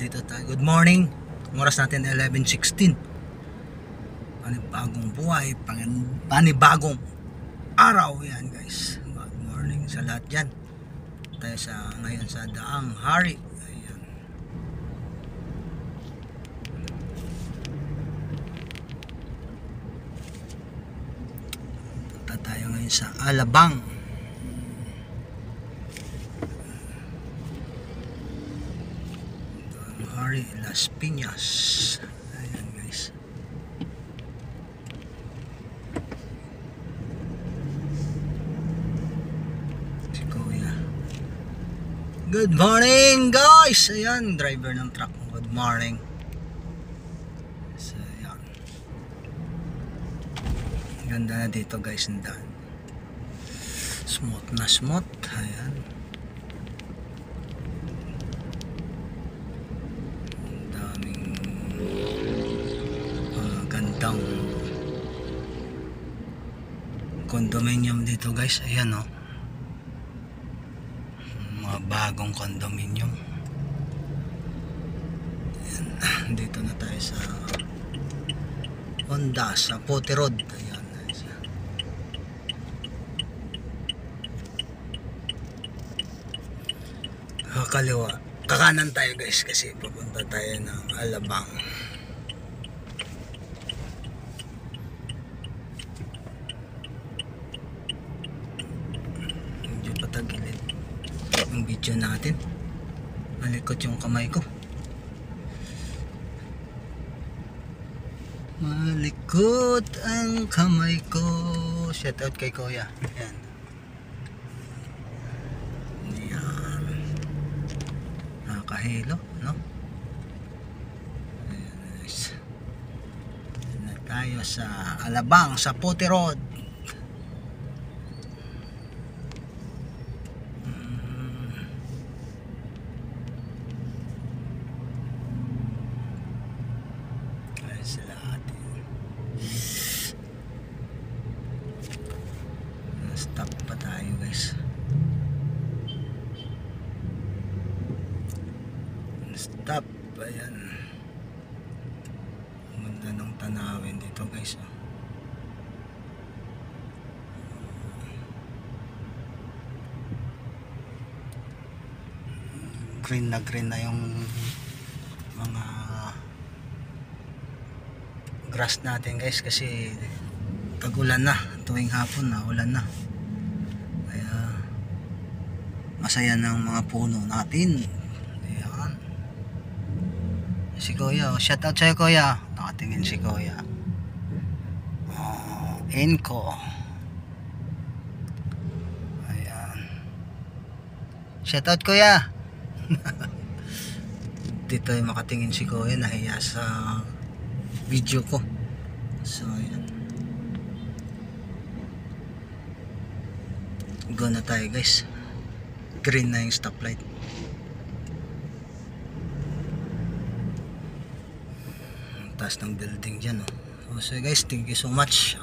dito tayo. Good morning. Ang oras natin 11:16. Panibagong buhay, panibagong araw yan guys. Good morning sa lahat dyan. Tayo ngayon sa Daang Hari. Ayan. Punta tayo ngayon sa Alabang. Hari Las Piñas. Ayan guys. Si Kuya. Good morning guys. Ayan, driver ng truck. Good morning. So ayan. Ganda na dito guys ang daan. Smooth na smooth. Ayan. Gandang condominium dito guys. Ayan o, mga bagong condominium. Ayan. Dito na tayo sa Honda sa Pote Road. Ayan. Kaliwa, kakanan tayo guys kasi pupunta tayo ng Alabang. Patagilid yung video natin. Malikot yung kamay ko. Malikot ang kamay ko. Shout out kay Kuya. Ayan. Ayan. Nakahilo, no? Ayan guys. Ayan na tayo sa Alabang, sa Pote Road. Sila atin. Stop pa tayo guys. Stop. Ayan. Ganda ng tanawin dito guys. Green na yung mga grass natin guys kasi tag-ulan na, tuwing hapon na ulan na, kaya masaya ng mga puno natin. Ayan. Si Kuya, shout out sa'yo Kuya. Nakatingin si Kuya. Enko. Ayan. Shout out Kuya. Dito yung makatingin si Kuya, nahiya sa video ko. So ayan, go na tayo guys. Green na yung stoplight. Ang taas ng building dyan oh. So guys, thank you so much.